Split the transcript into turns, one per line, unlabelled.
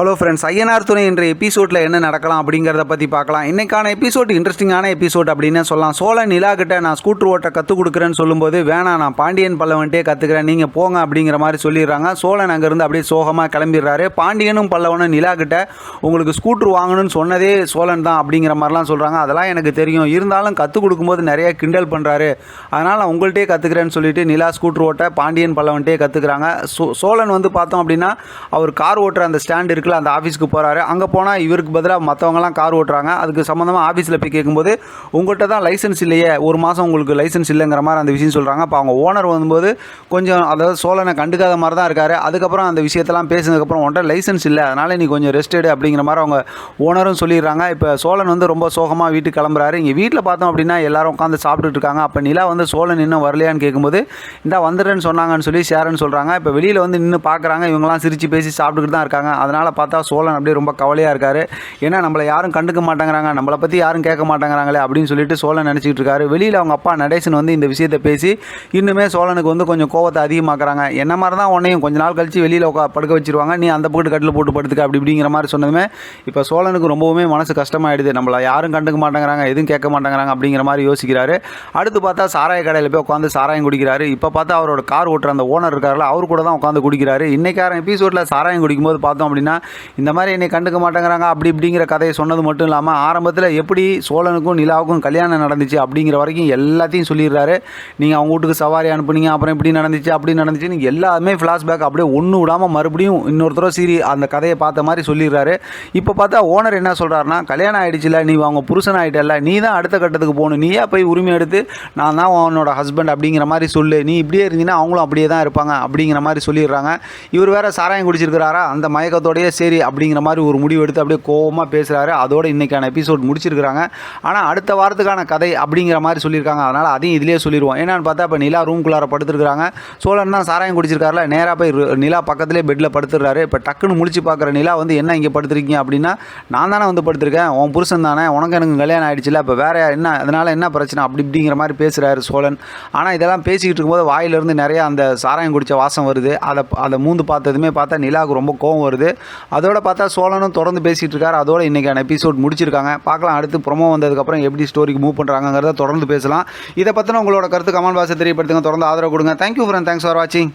Hello friends, Ayyanar துணை என்ற எபிசோடில் என்ன நடக்கலாம் அப்படிங்கிறத பற்றி பார்க்கலாம். இன்றைக்கான எபிசோட் இன்ட்ரெஸ்டிங்கான எபிசோட் அப்படின்னு சொல்லலாம். சோழன் நிலா கிட்ட நான் ஸ்கூட்டர் ஓட்ட கற்றுக் கொடுக்குறேன்னு சொல்லும்போது, வேணாம் நான் பாண்டியன் பல்லவன்ட்டே கற்றுக்கிறேன், நீங்கள் போங்க அப்படிங்கிற மாதிரி சொல்லிடுறாங்க. சோழன் அங்கேருந்து அப்படியே சோகமாக கிளம்பிடுறாரு. பாண்டியனும் பல்லவனும் நிலா கிட்ட உங்களுக்கு ஸ்கூட்டர் வாங்கணும்னு சொன்னதே சோழன் தான் அப்படிங்கிற மாதிரிலாம் சொல்கிறாங்க. அதெல்லாம் எனக்கு தெரியும், இருந்தாலும் கற்றுக் கொடுக்கும்போது நிறைய கிண்டல் பண்ணுறாரு, அதனால் நான் உங்கள்கிட்டே கற்றுக்கிறேன்னு சொல்லிட்டு நிலா ஸ்கூட்டர் ஓட்ட பாண்டியன் பல்லவன்ட்டே கற்றுக்குறாங்க. சோழன் வந்து பார்த்தோம் அப்படின்னா அவர் கார் ஓட்டுற அந்த ஸ்டாண்ட் இருக்குல்ல, அந்த ஆஃபீஸ்க்கு போகிறாரு. அங்கே போனால் இவருக்கு பதிலாக மற்றவங்கலாம் கார் ஓட்டுறாங்க. அதுக்கு சம்மந்தமாக ஆஃபீஸில் போய் கேட்கும்போது, உங்கள்கிட்ட தான் லைசன்ஸ் இல்லையே, ஒரு மாதம் உங்களுக்கு லைசன்ஸ் இல்லைங்கிற மாதிரி அந்த விஷயம் சொல்கிறாங்க. அப்போ அவங்க ஓனர் வரும்போது கொஞ்சம் அதாவது சோழனை கண்டுக்காத மாதிரி தான் இருக்கார். அதுக்கப்புறம் அந்த விஷயத்தெல்லாம் பேசினதுக்கப்புறம் உன்ட்ட லைசன்ஸ் இல்லை, அதனால் நீ கொஞ்சம் ரெஸ்ட் எடு அப்படிங்கிற மாதிரி அவங்க ஓனரும் சொல்லிடுறாங்க. இப்போ சோழன் வந்து ரொம்ப சோகமாக வீட்டுக்கு கிளம்புறாரு. இங்கே வீட்டில் பார்த்தோம் அப்படின்னா எல்லாரும் உட்காந்து சாப்பிட்டுட்டு இருக்காங்க. அப்போ நிலா வந்து சோழன் இன்னும் வரலையான்னு கேட்கும்போது, இந்த வந்துடுறேன்னு சொன்னாங்கன்னு சொல்லி ஷேரன்னு சொல்கிறாங்க. இப்போ வெளியில் வந்து நின்று பார்க்குறாங்க, இவங்கெல்லாம் சிரித்து பேசி சாப்பிட்டுக்கிட்டு தான் இருக்காங்க. அதனால் பார்த்தா சோழன் அப்படியே ரொம்ப கவலையாக இருக்கார். ஏன்னா நம்மளை யாரும் கண்டுக்க மாட்டேங்கிறாங்க, நம்மளை பற்றி யாரும் கேட்க மாட்டேங்கிறாங்களே அப்படின்னு சொல்லிட்டு சோழன் நினச்சிக்கிட்டு இருக்காரு. வெளியில் அவங்க அப்பா நடேசன் வந்து இந்த விஷயத்தை பேசி இன்னுமே சோழனுக்கு வந்து கொஞ்சம் கோவத்தை அதிகமாக்குறாங்க. என்ன மாதிரி தான் உன்னையும் கொஞ்ச நாள் கழிச்சு வெளியில் படுக்க வச்சிருவாங்க, நீ அந்த பக்கத்து கட்டில் போட்டு படுத்துக்க அப்படி இப்படிங்கிற மாதிரி சொன்னதுமே இப்போ சோழனுக்கு ரொம்பவுமே மனசு கஷ்டமாயிடுது. நம்மளை யாரும் கண்டுக்க மாட்டேங்கிறாங்க, எதுவும் கேட்க மாட்டேங்கிறாங்க அப்படிங்கிற மாதிரி யோசிக்கிறாரு. அடுத்து பார்த்தா சாராய கடையில் போய் உட்காந்து சாராயம் குடிக்கிறாரு. இப்போ பார்த்தா அவரோட கார் ஓட்டுற அந்த ஓனர் இருக்கார்ல, அவர் கூட தான் உட்காந்து குடிக்கிறாரு. இன்றைக்கான எபிசோடில் சாராயம் குடிக்கும்போது பார்த்தோம் அப்படின்னா, இந்த மாதிரி என்னை கண்டுக்க மாட்டேங்கிறாங்க அப்படி இப்படிங்கிற கதையை சொன்னது மட்டும் இல்லாமல் ஆரம்பத்தில் எப்படி சோழனுக்கும் நிலாவுக்கும் கல்யாணம் நடந்துச்சு அப்படிங்கிற வரைக்கும் எல்லாத்தையும் சொல்லிடுறாரு. நீங்கள் அவங்க வீட்டுக்கு சவாரி அனுப்புனீங்க, அப்புறம் இப்படி நடந்துச்சு அப்படி நடந்துச்சு, நீங்கள் எல்லாமே ஃப்ளாஷ்பேக் அப்படியே ஒன்று விடாமல் மறுபடியும் இன்னொருத்தர அந்த கதையை பார்த்த மாதிரி சொல்லிடுறாரு. இப்போ பார்த்தா ஓனர் என்ன சொல்கிறாருன்னா, கல்யாணம் ஆகிடுச்சுல, நீ அவங்க புருஷன் ஆகிட்டல, நீ தான் அடுத்த கட்டத்துக்கு போகணும், நீயா போய் உரிமை எடுத்து நான் தான் உன்னோட ஹஸ்பண்ட் அப்படிங்கிற மாதிரி சொல்லு, நீ இப்படியே இருந்தீங்கன்னா அவங்களும் அப்படியே தான் இருப்பாங்க அப்படிங்கிற மாதிரி சொல்லிடுறாங்க. இவர் வேறு சாராயம் குடிச்சிருக்கிறாரா, அந்த மயக்கத்தோடையே சரி அப்படிங்கிற மாதிரி ஒரு முடிவு எடுத்து அப்படியே கோவமாக பேசுகிறாரு. அதோட இன்றைக்கான எபிசோட் முடிச்சிருக்கிறாங்க. ஆனால் அடுத்த வாரத்துக்கான கதை அப்படிங்கிற மாதிரி சொல்லியிருக்காங்க. அதனால் அதையும் இதிலே சொல்லிடுவோம். ஏன்னான்னு பார்த்தா இப்போ நிலா ரூம்குள்ளார படுத்துருக்காங்க. சோழன் தான் சாராயம் குடிச்சிருக்காருல, நேராக போய் நிலா பக்கத்துலேயே பெட்டில் படுத்துடுறாரு. இப்போ டக்குன்னு முழிச்சு பார்க்குற நிலா வந்து, என்ன இங்கே படுத்துருக்கீங்க அப்படின்னா, நான் தானே வந்து படுத்திருக்கேன், உன் புருஷன் தானே, உனக்கு எனக்கு கல்யாணம் ஆகிடுச்சுல, இப்போ வேறு என்ன, அதனால் என்ன பிரச்சனை அப்படி இப்படிங்கிற மாதிரி பேசுகிறாரு சோழன். ஆனால் இதெல்லாம் பேசிக்கிட்டு இருக்கும்போது வாயிலிருந்து நிறையா அந்த சாராயம் குடித்த வாசம் வருது. அதை மூந்து பார்த்ததுமே பார்த்தா நிலாவுக்கு ரொம்ப கோவம் வருது. அதோட பார்த்தா சோழனும் தொடர்ந்து பேசிகிட்டு இருக்காரு. அதோட இன்றைக்கான எபிசோட் முடிச்சிருக்காங்க. பார்க்கலாம் அடுத்து ப்ரோமோ வந்ததுக்கப்புறம் எப்படி ஸ்டோரிக்கு மூவ் பண்ணுறாங்கிறத தொடர்ந்து பேசலாம். இதை பற்றின உங்களோட கருத்து கமெண்ட் பாக்ஸில் தெரியப்படுத்துங்க. தொடர்ந்து ஆதரவு கொடுங்க. தேங்க்யூ ஃப்ரெண்ட், தேங்க்ஸ் ஃபார் வாட்சிங்.